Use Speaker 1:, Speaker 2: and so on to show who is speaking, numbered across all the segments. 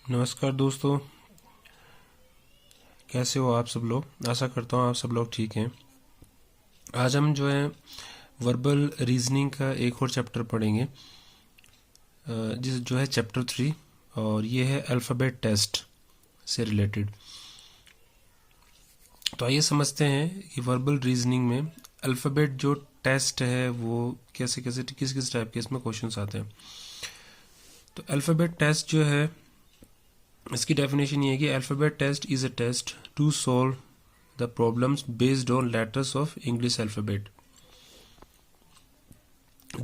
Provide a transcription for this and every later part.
Speaker 1: नमस्कार दोस्तों, कैसे हो आप सब लोग। आशा करता हूँ आप सब लोग ठीक हैं। आज हम जो है वर्बल रीजनिंग का एक और चैप्टर पढ़ेंगे, जिस जो है चैप्टर 3, और ये है अल्फ़ाबेट टेस्ट से रिलेटेड। तो आइए समझते हैं कि वर्बल रीजनिंग में अल्फ़ाबेट जो टेस्ट है वो कैसे कैसे किस किस टाइप के इसमें क्वेश्चंस आते हैं। तो अल्फ़ाबेट टेस्ट जो है, इसकी डेफिनेशन ये है कि alphabet test is a test to solve the problems based on letters of English alphabet.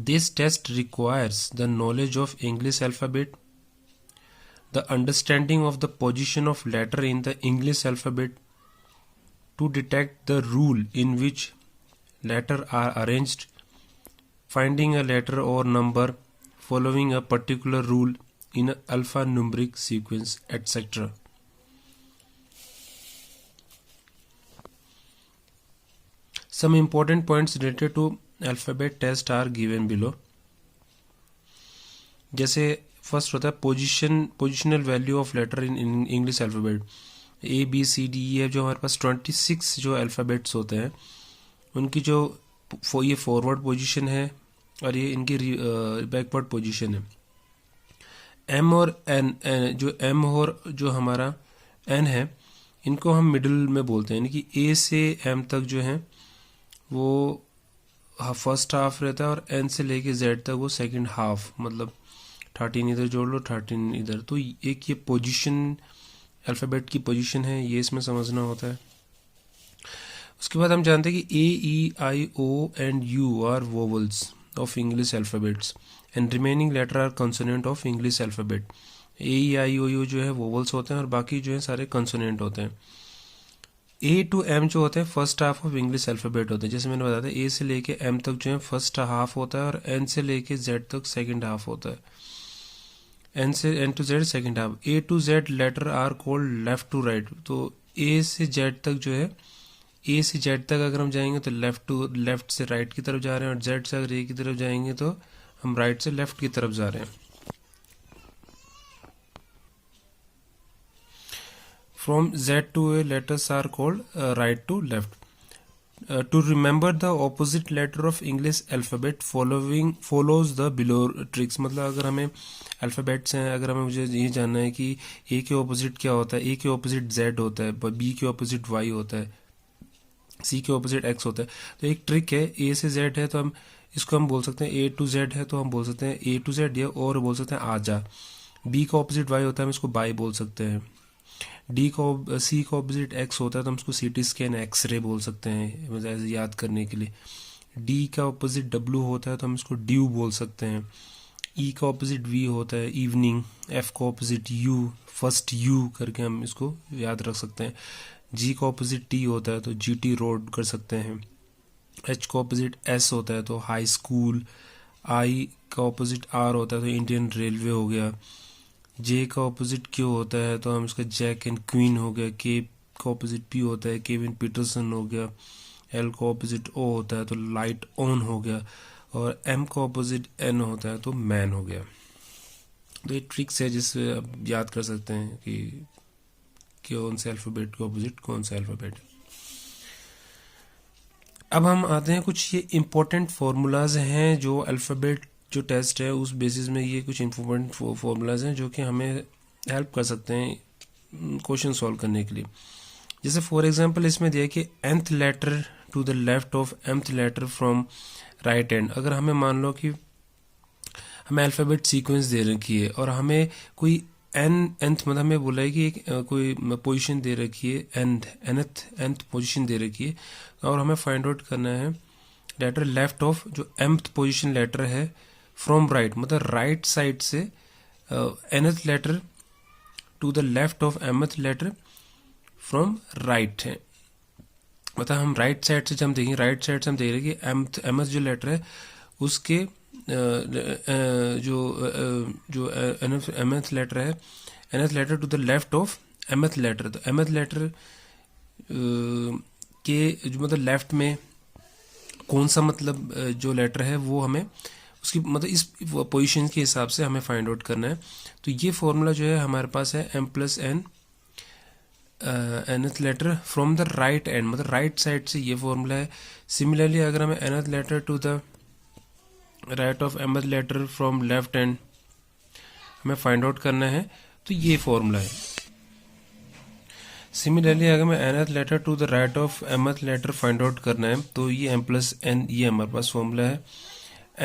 Speaker 1: This test requires the knowledge of English alphabet, the understanding of the position of letter in the English alphabet to detect the rule in which letters are arranged, finding a letter or number following a particular rule in an alphanumeric sequence, etc. Some important points related to alphabet test are given below. जैसे first होता है positional value of letter in English alphabet. A B C D E है, जो हमारे पास 26 जो alphabets होते हैं उनकी जो ये फॉरवर्ड पोजीशन है और ये इनकी बैकवर्ड पोजीशन है। एम और एन, जो एम और जो हमारा एन है, इनको हम मिडिल में बोलते हैं, यानी कि ए से एम तक जो है वो फर्स्ट हाफ रहता है और एन से लेके जेड तक वो सेकंड हाफ, मतलब 13 इधर जोड़ लो 13 इधर। तो एक ये पोजीशन अल्फ़ाबेट की पोजीशन है, ये इसमें समझना होता है। उसके बाद हम जानते हैं कि A E I O and U are vowels of English alphabets and remaining letter are consonant of English alphabet. A E I O U जो है वोवल्स होते हैं और बाकी जो है सारे कंसोनेंट होते हैं। ए टू एम जो होते हैं first half of English alphabet होते हैं। जैसे मैंने बताया था, ए से लेके एम तक जो है फर्स्ट हाफ होता है और एन से लेके जेड तक सेकंड हाफ होता है। एन से N to Z second half. A to Z letter are called left to right. तो ए से जेड तक जो है, ए से जेड तक अगर हम जाएंगे तो लेफ्ट से राइट की तरफ जा रहे हैं, और जेड से अगर ए की तरफ जाएंगे तो हम राइट से लेफ्ट की तरफ जा रहे हैं। From Z to A, letters are called right to left. To remember the opposite letter of English alphabet follows the below tricks. मतलब अगर हमें अल्फ़ाबेट्स हैं, अगर हमें मुझे ये जानना है कि A के ऑपोजिट क्या होता है, A के ऑपोजिट Z होता है, B के ऑपोजिट Y होता है, C के ऑपोजिट X होता है। तो एक ट्रिक है, A से Z है तो हम इसको हम बोल सकते हैं A to Z है तो हम बोल सकते हैं A to Z, या और बोल सकते हैं आजा। B का ऑपोजिट Y होता है, हम इसको बाई बोल सकते हैं। सी का ऑपोजिट एक्स होता है तो हम उसको सीटी स्कैन एक्सरे बोल सकते हैं, मतलब याद करने के लिए। डी का ऑपोजिट डब्ल्यू होता है तो हम इसको ड्यू बोल सकते हैं। ई का ऑपोजिट वी होता है इवनिंग। एफ का ऑपोजिट यू, फर्स्ट यू करके हम इसको याद रख सकते हैं। जी का ऑपोजिट टी होता है तो जी टी रोड कर सकते हैं। एच का ऑपोजिट एस होता है तो हाई स्कूल। आई का ऑपोजिट आर होता है तो इंडियन रेलवे हो गया। जे का ऑपोजिट क्यू होता है तो हम इसका जैक एंड क्वीन हो गया। के का ऑपोजिट पी होता है केविन पीटरसन हो गया। एल का ऑपोजिट ओ होता है तो लाइट ऑन हो गया। और एम का ऑपोजिट एन होता है तो मैन हो गया। तो ये ट्रिक्स है जिससे आप याद कर सकते हैं कि कौन से अल्फ़ाबेट का ऑपोजिट कौन सा अल्फ़ाबेट है। अब हम आते हैं, कुछ ये इम्पोर्टेंट फार्मूलाज हैं जो अल्फ़ाबेट जो टेस्ट है उस बेसिस में, ये कुछ इम्पोर्टेंट फार्मूलाज हैं जो कि हमें हेल्प कर सकते हैं क्वेश्चन सॉल्व करने के लिए। जैसे फॉर एग्जांपल इसमें दिया कि nth letter to the left of mth letter from right hand. अगर हमें मान लो कि हमें अल्फ़ाबेट सीक्वेंस दे रखी है और हमें कोई nth मतलब हमें बोला है कि एक कोई पोजीशन दे रखी है, nth पोजीशन दे रखी है, और हमें फाइंड आउट करना है लेटर लेफ्ट ऑफ जो mth पोजीशन लेटर है फ्रॉम राइट, मतलब राइट साइड से nth letter to the left of mth letter from right है। मतलब हम राइट साइड से जब हम देखेंगे, राइट साइड से हम देख रहे हैं कि mth जो लेटर है उसके जो mth लेटर है, nth letter to the left of mth letter. तो mth लेटर के जो मतलब लेफ्ट में कौन सा मतलब जो लेटर है वो हमें उसकी मतलब इस पोजीशन के हिसाब से हमें फाइंड आउट करना है। तो ये फॉर्मूला जो है हमारे पास है m plus n nth letter from the right end, मतलब राइट साइड से ये फॉर्मूला है। सिमिलरली अगर हमें nth letter to the right of mth letter from left end हमें फाइंड आउट करना है, तो ये फॉर्मूला है। सिमिलरली अगर मैं nth letter to the right of mth letter find out करना है, तो ये m प्लस n ये हमारे पास फॉर्मूला है।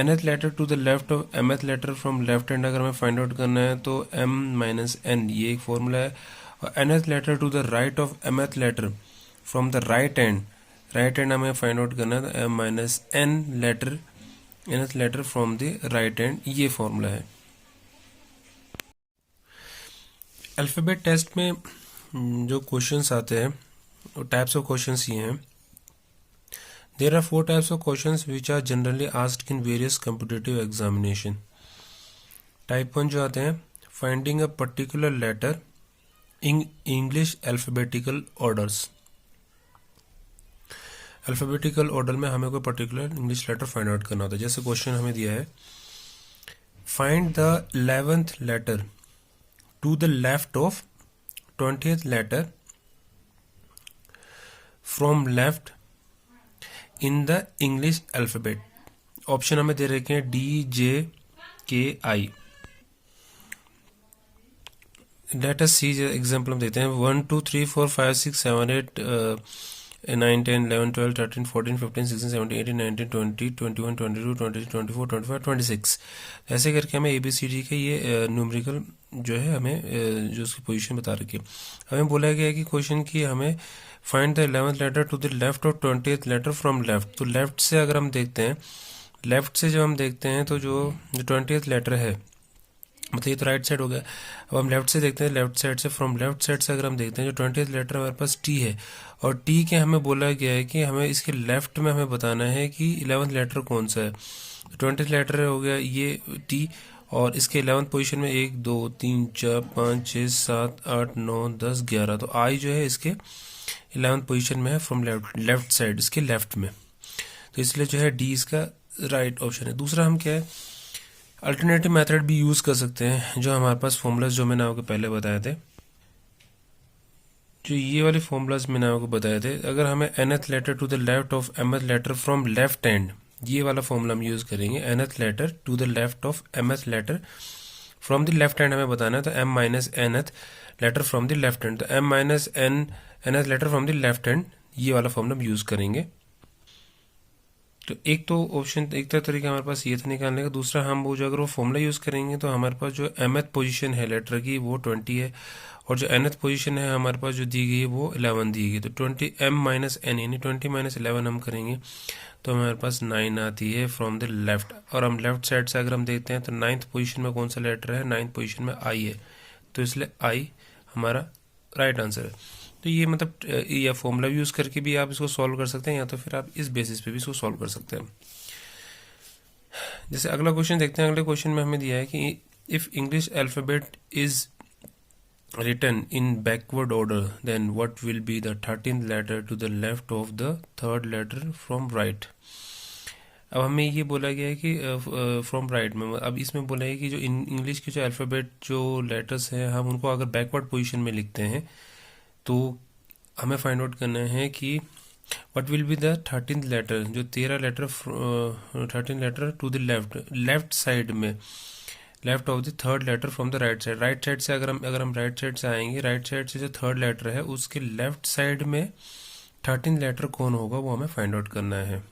Speaker 1: nth letter to the left of mth letter from left hand अगर हमें फाइंड आउट करना है, तो m माइनस n ये एक फॉर्मूला है। और nth letter to the right of mth letter from the right hand हमें फाइंड आउट करना है, तो m minus n letter nth letter from the right hand, ये फॉर्मूला है। अल्फ़ाबेट टेस्ट में जो क्वेश्चंस आते हैं वो टाइप्स ऑफ क्वेश्चंस ये हैं। There are 4 types of questions which are generally asked in various competitive examination. Type 1 जो आते हैं, finding a particular letter in English alphabetical orders. Alphabetical order में हमें कोई particular English letter find out करना होता है। जैसे क्वेश्चन हमें दिया है, find the 11th letter to the left of 20th letter from left in the English alphabet. Option हमें दे रखे हैं DJKI। लेट अस सी एग्जांपल हम देते हैं 1 2 3 4 5 6 7 8 9 10 11 12 13 14 15 16 17 18 19 20 21 22 23 24 25 26। ऐसे करके हमें ABCD के ये न्यूमेरिकल जो है हमें जो उसकी पोजीशन बता रखी है। हमें बोला गया है कि क्वेश्चन की हमें find the 11th letter to the left और 20th लेटर फ्रॉम लेफ्ट। तो लेफ्ट से अगर हम देखते हैं, लेफ्ट से जब हम देखते हैं तो जो 20th लेटर है, मतलब ये तो राइट साइड हो गया। अब हम लेफ्ट से देखते हैं, लेफ्ट साइड से फ्रॉम लेफ्ट साइड से अगर हम देखते हैं, जो 20th लेटर हमारे पास T है, और T के हमें बोला गया है कि हमें इसके लेफ्ट में हमें बताना है कि 11th लेटर कौन सा है। 20th लेटर हो गया ये T, और इसके 11th पोजीशन में 1 2 3 4 5 6 7 8 9 10 11, तो I जो है इसके 11th पोजीशन में है फ्रॉम लेफ्ट साइड, इसके लेफ्ट में। तो इसलिए जो है डी इसका राइट ऑप्शन है। दूसरा हम क्या है, अल्टरनेटिव मेथड भी यूज़ कर सकते हैं। जो हमारे पास फॉर्मूलाज जो मैंने आपको पहले बताए थे, जो ये वाले फॉर्मूलाज मैंने आपको बताए थे, अगर हमें nth letter to the left of mth letter from left hand, ये वाला फॉर्मूला हम यूज़ करेंगे। nth letter to the left of mth letter from the left hand हमें बताना है, तो m minus nth letter from the left hand, तो m minus nth letter from the left hand, ये वाला फॉर्मूला हम यूज़ करेंगे। तो एक तो ऑप्शन, एक तो तरीका हमारे पास ये था निकालने का। दूसरा हम वो जो अगर वो फॉर्मूला यूज़ करेंगे तो हमारे पास जो mth पोजीशन है लेटर की वो 20 है, और जो nth पोजीशन है हमारे पास जो दी गई है वो 11 दी गई। तो 20 m माइनस n यानी 20 माइनस 11 हम करेंगे तो हमारे पास 9 आती है फ्रॉम द लेफ्ट। और हम लेफ्ट साइड से अगर हम देखते हैं तो 9th पोजीशन में कौन सा लेटर है, 9th पोजीशन में I है, तो इसलिए I हमारा राइट आंसर है। तो ये मतलब या फॉर्मूला यूज़ करके भी आप इसको सॉल्व कर सकते हैं, या तो फिर आप इस बेसिस पे भी इसको सॉल्व कर सकते हैं। जैसे अगला क्वेश्चन देखते हैं। अगले क्वेश्चन में हमें दिया है कि if English alphabet is written in backward order then what will be the 13th letter to the left of the third letter from right। अब हमें ये बोला गया है कि फ्रॉम राइट में, अब इसमें बोला है कि जो इंग्लिश के जो अल्फ़ाबेट जो लेटर्स हैं हम उनको अगर बैकवर्ड पोजीशन में लिखते हैं तो हमें फाइंड आउट करना है कि what will be the 13th letter, जो 13 letter 13 letter to the left side में, left of the third letter from the right side. Right side से अगर हम राइट साइड से आएंगे, राइट साइड से जो थर्ड लेटर है उसके लेफ्ट साइड में 13th लेटर कौन होगा वो हमें फाइंड आउट करना है।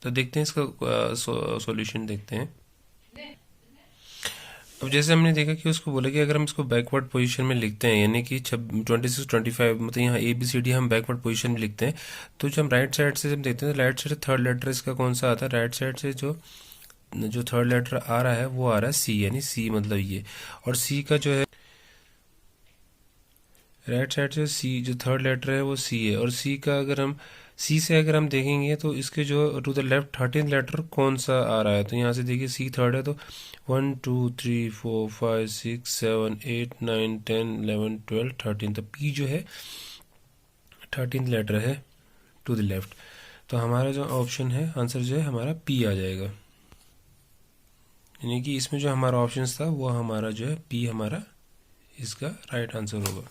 Speaker 1: तो देखते हैं इसका सॉल्यूशन देखते हैं। अब जैसे हमने देखा कि उसको बोला कि अगर हम इसको बैकवर्ड पोजीशन में लिखते हैं, यानी कि 26 25, मतलब यहाँ ABCD हम बैकवर्ड पोजीशन में लिखते हैं, तो जब हम राइट साइड से जब देखते हैं तो राइट साइड से थर्ड लेटर इसका कौन सा आता है, राइट साइड से जो थर्ड लेटर आ रहा है वो आ रहा है C, यानी C मतलब ये, और C का जो है राइट साइड से C जो थर्ड लेटर है वो C है, और C का अगर हम C से अगर हम देखेंगे तो इसके जो to the left 13th letter कौन सा आ रहा है, तो यहाँ से देखिए C थर्ड है, तो 1 2 3 4 5 6 7 8 9 10 11 12 13, तो P जो है 13th लेटर है टू द लेफ्ट। तो हमारा जो ऑप्शन है आंसर जो है हमारा पी आ जाएगा, यानी कि इसमें जो हमारा ऑप्शन था वो हमारा जो है पी हमारा इसका राइट आंसर होगा।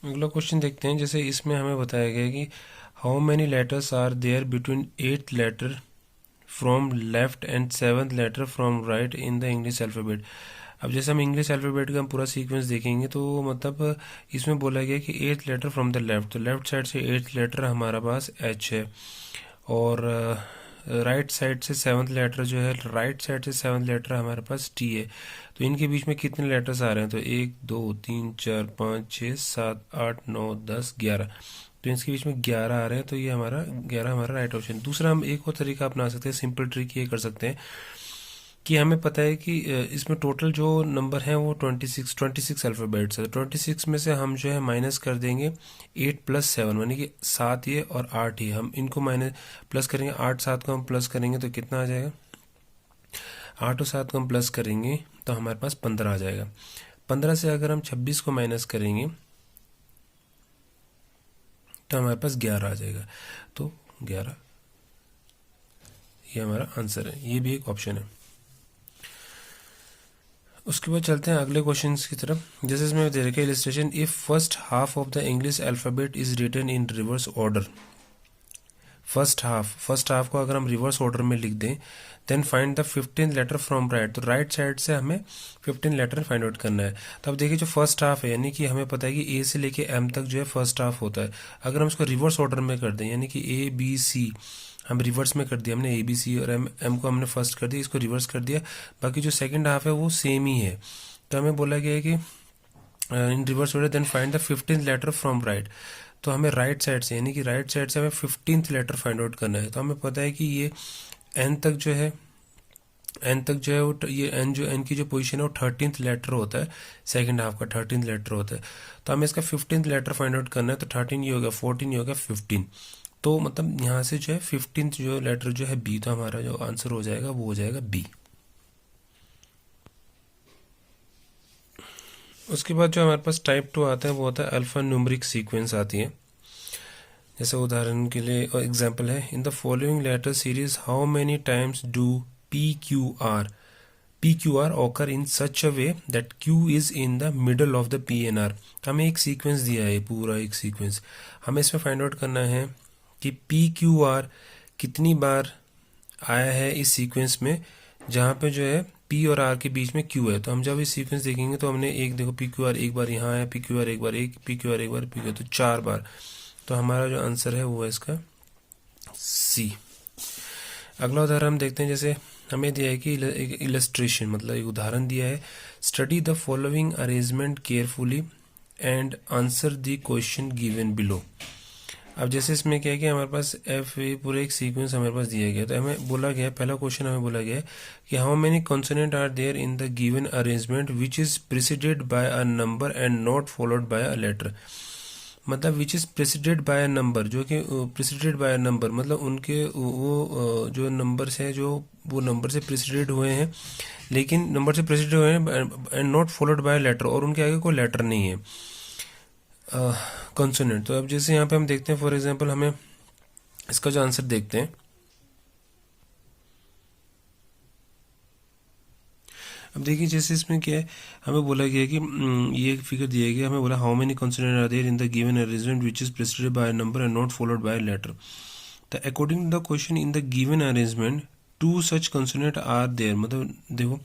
Speaker 1: अगला क्वेश्चन देखते हैं। जैसे इसमें हमें बताया गया कि how many letters are there between 8th letter from left end 7th letter from right in the English alphabet. अब जैसे हम इंग्लिश अल्फ़ाबेट का हम पूरा सीक्वेंस देखेंगे तो मतलब इसमें बोला गया कि 8th letter from the left, तो लेफ्ट साइड से 8th लेटर हमारा पास एच है, और राइट साइड से 7th लेटर जो है, राइट साइड से 7th लेटर हमारे पास टी है। तो इनके बीच में कितने लेटर्स आ रहे हैं, तो 1 2 3 4 5 6 7 8 9 10 11, तो इसके बीच में 11 आ रहे हैं, तो ये हमारा 11 हमारा राइट ऑप्शन। दूसरा हम एक और तरीका अपना सकते हैं, सिंपल ट्रिक ये कर सकते हैं कि हमें पता है कि इसमें टोटल जो नंबर है वो 26 अल्फ़ाबेट्स है। 26 में से हम जो है माइनस कर देंगे 8 + 7, यानी कि 7 ये और 8 ये, हम इनको माइनस प्लस करेंगे। 8 7 को हम प्लस करेंगे तो कितना आ जाएगा, 8 और 7 को हम प्लस करेंगे तो हमारे पास 15 आ जाएगा। 15 से अगर हम 26 को माइनस करेंगे तो हमारे पास 11 आ जाएगा, तो 11 ये हमारा आंसर है, ये भी एक ऑप्शन है। उसके बाद चलते हैं अगले क्वेश्चंस की तरफ। जैसे इसमें दे रखा है illustration, if first half of the English alphabet is written in reverse order. First half को अगर हम रिवर्स ऑर्डर में लिख दें, then find the 15th letter from right, तो राइट साइड से हमें 15 लेटर फाइंड आउट करना है। तो अब देखिए जो फर्स्ट हाफ है, यानी कि हमें पता है कि ए से लेके एम तक जो है फर्स्ट हाफ होता है। अगर हम इसको रिवर्स ऑर्डर में कर दें, यानी कि ए बी सी हम रिवर्स में कर दिया, हमने ए बी सी और एम को हमने फर्स्ट कर दिया, इसको रिवर्स कर दिया, बाकी जो सेकंड हाफ है वो सेम ही है। तो हमें बोला गया है कि in reverse order then find the 15th letter from right, तो हमें राइट साइड से, यानी कि राइट साइड से हमें 15th लेटर फाइंड आउट करना है। तो हमें पता है कि ये एन तक जो है वो ये एन की जो पोजीशन है वो 13th लेटर होता है, सेकंड हाफ का 13th लेटर होता है। तो हमें इसका 15th लेटर फाइंड आउट करना है, तो 13 ये हो गया, 14 ये हो गया, 15, तो मतलब यहाँ से जो है 15th जो लेटर जो है बी, तो हमारा जो आंसर हो जाएगा वो हो जाएगा बी। उसके बाद जो हमारे पास टाइप 2 आता है वो होता है अल्फा न्यूमरिक सीक्वेंस आती है। जैसे उदाहरण के लिए एग्जांपल है, in the following letter series how many times do PQR occur in such a way that Q is in the middle of the PNR। हमें एक सीक्वेंस दिया है, पूरा एक सीक्वेंस, हमें इसमें फाइंड आउट करना है कि PQR कितनी बार आया है इस सीक्वेंस में, जहाँ पे जो है P और R के बीच में Q है। तो हम जब इस सीक्वेंस देखेंगे तो हमने एक देखो PQR एक बार यहाँ आया, PQR एक बार, PQR एक बार, PQR, तो 4 बार। तो हमारा जो आंसर है वो है इसका सी। अगला उदाहरण हम देखते हैं। जैसे हमें दिया है कि इलस्ट्रेशन, मतलब एक उदाहरण दिया है, study the following arrangement carefully and answer the question given below. अब जैसे इसमें क्या है कि हमारे पास एफ ए पूरा एक सीक्वेंस हमारे पास दिया गया, तो हमें बोला गया, पहला क्वेश्चन हमें बोला गया कि how many consonant are there in the given arrangement which is preceded by a number and not followed by a letter. मतलब which is preceded by a number, जो कि प्रेसिडेड बाय अ नंबर मतलब उनके वो जो numbers हैं जो वो नंबर से प्रेसिडेड हुए हैं, लेकिन नंबर से प्रेसिडेड हुए हैं and not followed by letter, और उनके आगे कोई लेटर नहीं है कॉन्सोनेंट। तो अब जैसे यहाँ पे हम देखते हैं, फॉर एग्जांपल हमें इसका जो आंसर देखते हैं। अब देखिए जैसे इसमें क्या है, हमें बोला गया कि ये फिगर दिया गया, हमें बोला how many consonant are there in the given arrangement which is preceded by a number and not followed by a letter. तो according to the question in the given arrangement 2 such consonant are there, मतलब देखो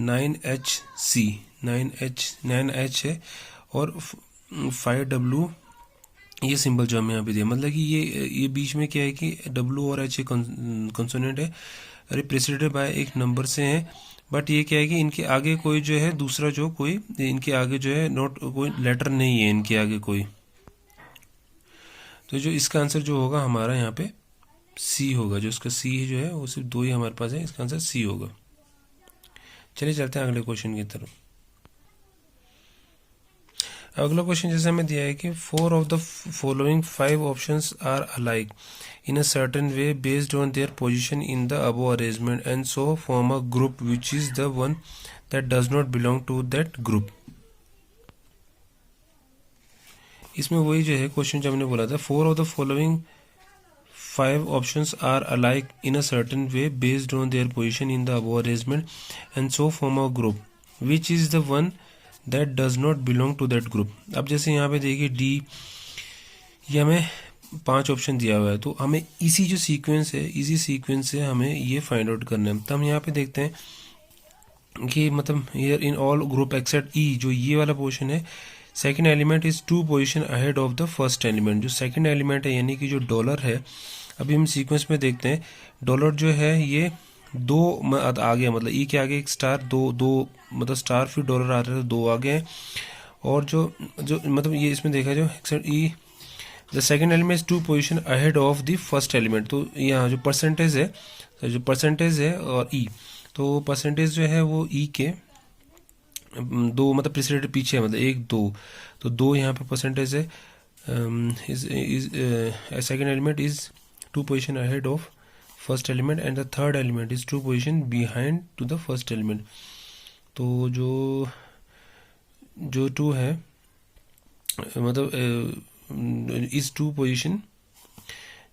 Speaker 1: 9HC 9H है और 5W ये symbol जो हमें यहाँ पे दिया, मतलब कि ये बीच में क्या है कि W और H कॉन्सोनेंट है, अरे प्रेसिडेड बाय एक नंबर से है, बट ये क्या है कि इनके आगे कोई जो है दूसरा जो कोई इनके आगे जो है नोट कोई लेटर नहीं है इनके आगे कोई। तो जो इसका आंसर जो होगा हमारा यहाँ पे सी होगा, जो इसका सी जो है वो सिर्फ 2 ही हमारे पास है, इसका आंसर सी होगा। चलिए चलते हैं अगले क्वेश्चन की तरफ। अगला क्वेश्चन जैसे हमें दिया है कि 4 of the following 5 options are alike in a certain way based on their position in the above arrangement and so form a group which is the one that does not belong to that group। इसमें वही जो है question जो हमने बोला था, 4 of the following 5 options are alike in a certain way based on their position in the above arrangement and so form a group. Which is the one that does not belong to that group? अब जैसे यहाँ पे देखिए D, ये हमें 5 option दिया हुआ है, तो हमें इसी जो सीक्वेंस है, इसी सीक्वेंस से हमें ये फाइंड आउट करना है। तो हम यहाँ पे देखते हैं कि मतलब here in all group except E, जो ये वाला पोर्शन है, second element is 2 position ahead of the first element. जो सेकेंड एलिमेंट है यानी कि जो डॉलर है, अभी हम सीक्वेंस में देखते हैं, डॉलर जो है ये 2 आगे, मतलब ई के आगे एक स्टार, दो मतलब स्टार फिर डॉलर आ रहे हैं, 2 आगे हैं। और जो मतलब ये इसमें देखा जो except E the second element is 2 position ahead of the first element. तो यहाँ जो परसेंटेज है, और ई, तो परसेंटेज जो है वो ई के 2 मतलब प्रेसिडेंट पीछे है, मतलब 1 2, तो 2 यहाँ पे परसेंटेज है। Second element is 2 position ahead of first element and the third element is 2 position behind to the first element। तो जो 2 है मतलब is 2 position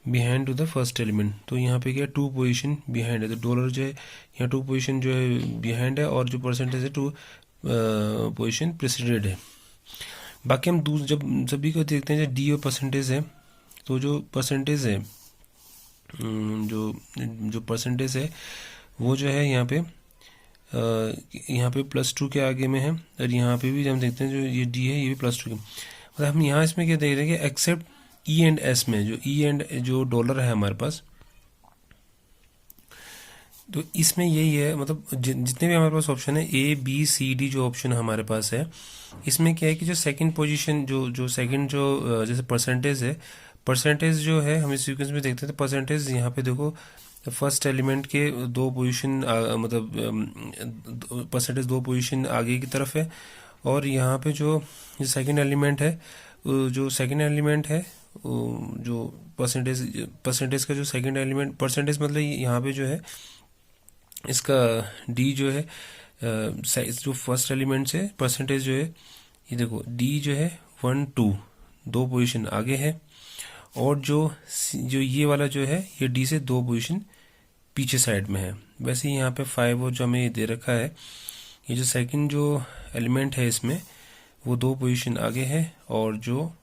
Speaker 1: behind to the first element। तो यहाँ पे क्या 2 position behind है, तो डॉलर जो है यहाँ 2 position जो है behind है, और जो परसेंटेज है 2 position preceded है। बाकी हम जब सभी को देखते हैं, जब डी और परसेंटेज है, तो जो परसेंटेज है, जो परसेंटेज है वो जो है यहाँ पे +2 के आगे में है, और यहाँ पे भी हम देखते हैं जो ये डी है ये भी +2 के, मतलब हम यहाँ इसमें क्या देख रहे हैं कि एक्सेप्ट ई एंड एस में, जो ई एंड जो डॉलर है हमारे पास, तो इसमें यही है, मतलब जितने भी हमारे पास ऑप्शन है ए बी सी डी जो ऑप्शन हमारे पास है, इसमें क्या है कि जो सेकंड पोजीशन जो सेकंड जो जैसे परसेंटेज है, परसेंटेज जो है हम इस सीक्वेंस में देखते हैं, तो परसेंटेज यहाँ पे देखो फर्स्ट एलिमेंट के 2 पोजीशन मतलब परसेंटेज 2 पोजीशन आगे की तरफ है, और यहाँ पे जो सेकंड एलिमेंट है, जो सेकंड एलिमेंट है जो परसेंटेज का जो सेकंड एलिमेंट, परसेंटेज मतलब यहाँ पे जो है इसका डी जो है जो फर्स्ट एलिमेंट से परसेंटेज जो है, ये देखो डी जो है 1 2 पोजीशन आगे है, और जो ये वाला जो है ये डी से 2 पोजीशन पीछे साइड में है। वैसे ही यहाँ पे 5 और जो हमें दे रखा है, ये जो सेकंड जो एलिमेंट है इसमें वो 2 पोजीशन आगे है, और जो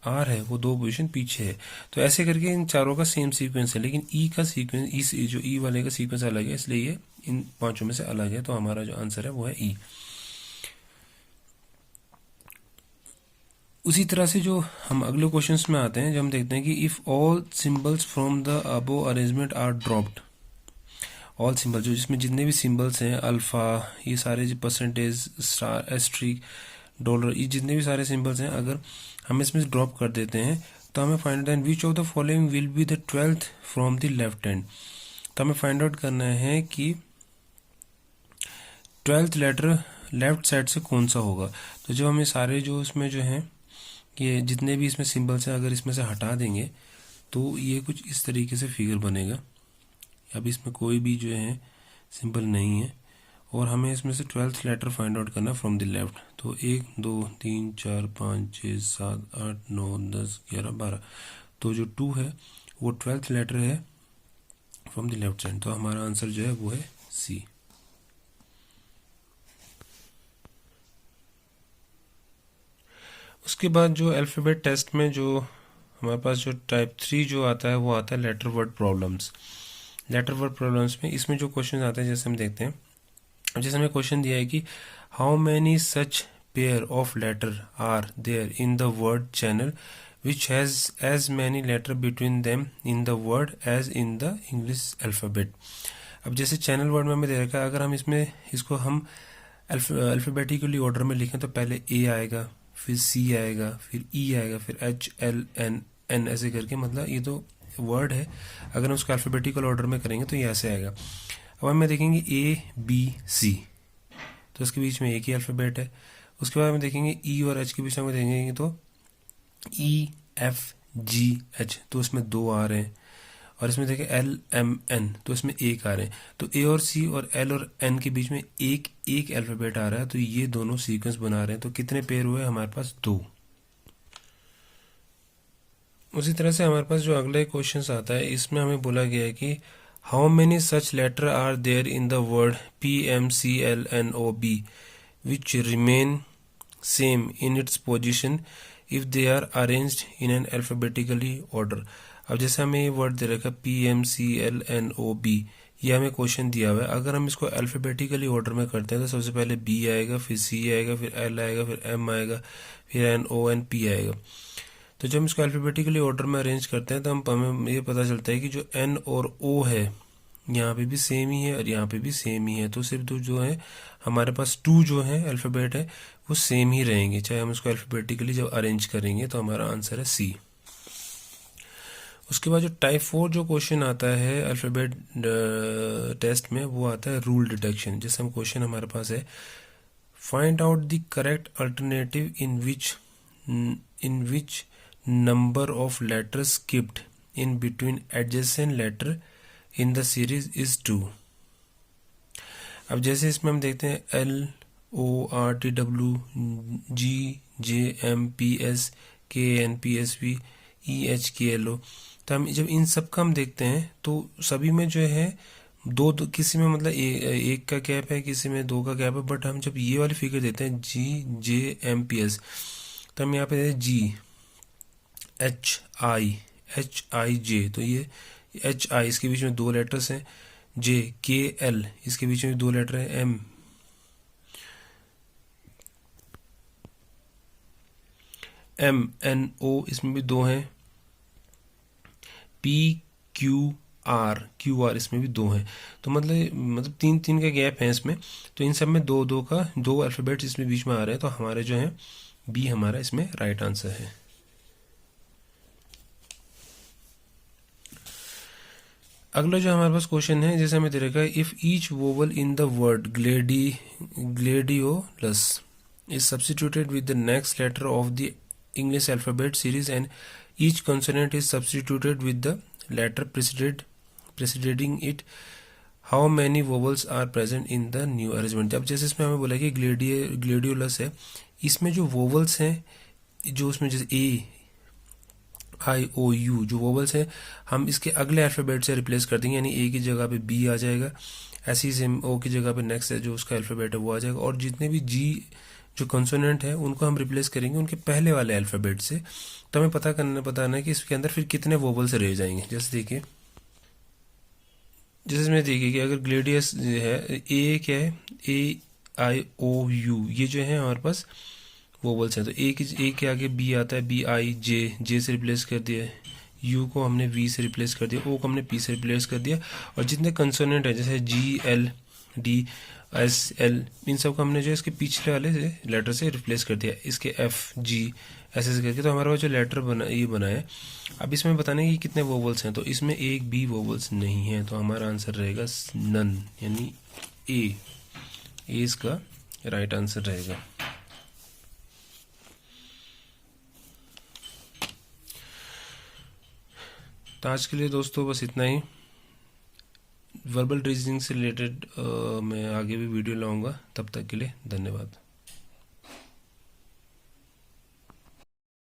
Speaker 1: आर है वो 2 पोजीशन पीछे है। तो ऐसे करके इन चारों का सेम सीक्वेंस है, लेकिन ई का सीक्वेंस, जो ई वाले का सीक्वेंस अलग है, इसलिए ये इन 5 में से अलग है। तो हमारा जो आंसर है वो है ई। उसी तरह से जो हम अगले क्वेश्चंस में आते हैं, जब हम देखते हैं कि if all symbols from the above arrangement are dropped, all symbol जो जिसमें जितने भी सिंबल्स हैं, अल्फा, ये सारे जो परसेंटेज, स्टार, एस्ट्रिक, डॉलर, ये जितने भी सारे सिंबल्स हैं, अगर हम इसमें ड्रॉप कर देते हैं, तो हमें find out which of the following will be the 12th from the left hand. तो हमें फाइंड आउट करना है कि 12th लेटर लेफ्ट साइड से कौन सा होगा। तो जो हमें सारे जो इसमें जो हैं, ये जितने भी इसमें सिंबल्स हैं, अगर इसमें से हटा देंगे तो ये कुछ इस तरीके से फिगर बनेगा। अब इसमें कोई भी जो है सिंबल नहीं है, और हमें इसमें से 12th लेटर फाइंड आउट करना फ्रॉम द लेफ्ट। तो 1 2 3 4 5 6 7 8 9 10 11 12, तो जो 2 है वो 12th लेटर है फ्रॉम द लेफ्ट साइड। तो हमारा आंसर जो है वो है सी। उसके बाद जो अल्फ़ाबेट टेस्ट में जो हमारे पास जो टाइप 3 जो आता है, वो आता है letter word problems. Letter word problems में इसमें जो क्वेश्चन आते हैं, जैसे हम देखते हैं, जैसे हमें क्वेश्चन दिया है कि how many such pair of letter are there in the word channel which has as many letter between them in the word as in the English alphabet. अब जैसे चैनल वर्ड में हमें दे रखा है, अगर हम इसको हम अल्फ़ाबेटिकली ऑर्डर में लिखें, तो पहले ए आएगा, फिर सी आएगा, फिर ई आएगा, फिर एच एल एन एन, ऐसे करके, मतलब ये तो वर्ड है, अगर हम उसको अल्फ़ाबेटिकल ऑर्डर में करेंगे तो ये ऐसे आएगा। अब हम देखेंगे ए बी सी, तो इसके बीच में एक ही अल्फ़ाबेट है। उसके बाद हम देखेंगे ई और एच के बीच में देखेंगे तो ई एफ जी एच, तो इसमें 2 आ रहे हैं, और इसमें देखें एल एम एन, तो इसमें 1 आ रहे हैं। तो ए और सी और एल और एन के बीच में एक अल्फ़ाबेट आ रहा है, तो ये दोनों सीक्वेंस बना रहे हैं। तो कितने पेयर हुए हमारे पास? 2। उसी तरह से हमारे पास जो अगला क्वेश्चन आता है, इसमें हमें बोला गया है कि how many such letter are there in the word PMCLNOB which remain same in its position if they are arranged in an alphabetically order. अब जैसे हमें ये वर्ड दे रखा PMCLNOB, ये हमें क्वेश्चन दिया हुआ है। अगर हम इसको अल्फाबेटिकली ऑर्डर में करते हैं तो सबसे पहले B आएगा, फिर C आएगा, फिर L आएगा, फिर M आएगा, फिर NONP आएगा। तो जब हम इसको अल्फाबेटिकली ऑर्डर में अरेंज करते हैं तो हमें ये पता चलता है कि जो N और O है यहाँ पे भी सेम ही है और यहाँ पे भी सेम ही है। तो सिर्फ दो जो है हमारे पास 2 जो है अल्फ़ाबेट है वो सेम ही रहेंगे, चाहे हम इसको अल्फ़ाबेटिकली जब अरेंज करेंगे। तो हमारा आंसर है C। उसके बाद जो टाइप 4 जो क्वेश्चन आता है अल्फ़ाबेट टेस्ट में, वो आता है रूल डिटेक्शन। जैसे हम क्वेश्चन हमारे पास है, find out the correct alternative in which number of letters skipped in between adjacent letter in the series is 2। अब जैसे इसमें हम देखते हैं LORTWGJMPSKNPSVEHKLO। तो हम जब इन सब का हम देखते हैं तो सभी में जो है दो किसी में मतलब एक का गैप है, किसी में 2 का गैप है। बट हम जब ये वाली फिगर देते हैं GJMPS, तो हम यहाँ पे HIJ, तो ये HI इसके बीच में 2 लेटर्स हैं, JKL इसके बीच में 2 लेटर हैं, MNO इसमें भी 2 हैं, QR इसमें भी 2 हैं। तो मतलब 3 का गैप है इसमें। तो इन सब में 2 अल्फ़ाबेट्स इसमें बीच में आ रहे हैं। तो हमारे जो है B हमारा इसमें राइट आंसर है। अगला जो हमारे पास क्वेश्चन है, जैसे हमें दे रखा है, if each vowel in the word gladiolus is substituted with the next letter of the English alphabet series and each consonant is substituted with the letter preceding it, how many vowels are present in the new arrangement. अब जैसे इसमें हमें बोला कि gladiolus है, इसमें जो vowels हैं जो उसमें जैसे AIOU जो वोवल्स हैं हम इसके अगले अल्फ़ाबेट से रिप्लेस कर देंगे, यानी A की जगह पे B आ जाएगा, ऐसे ही सेम O की जगह पे नेक्स्ट है जो उसका अल्फ़ाबेट है वो आ जाएगा। और जितने भी G जो कंसोनेंट है उनको हम रिप्लेस करेंगे उनके पहले वाले अल्फ़ाबेट से। तो हमें बताना है कि इसके अंदर फिर कितने वोवल्स रह जाएंगे। जैसे देखिए, जैसे इसमें देखिए कि अगर ग्लेडियस है, A क्या है, AIOU, ये जो है हमारे पास वोवल्स हैं। तो ए के आगे B आता है, BI से रिप्लेस कर दिया, U को हमने V से रिप्लेस कर दिया, O को हमने P से रिप्लेस कर दिया। और जितने कंसोनेंट है जैसे GLDSL, इन सब को हमने जो इसके पिछले वाले से लेटर से रिप्लेस कर दिया, इसके FG ऐसे करके। तो हमारा जो लेटर बना है। अब इसमें बताने कि कितने वोवल्स हैं, तो इसमें एक भी वोवल्स नहीं है। तो हमारा आंसर रहेगा नन, यानी ए इसका राइट आंसर रहेगा। तो आज के लिए दोस्तों बस इतना ही। वर्बल रीजनिंग से रिलेटेड मैं आगे भी वीडियो लाऊंगा। तब तक के लिए धन्यवाद।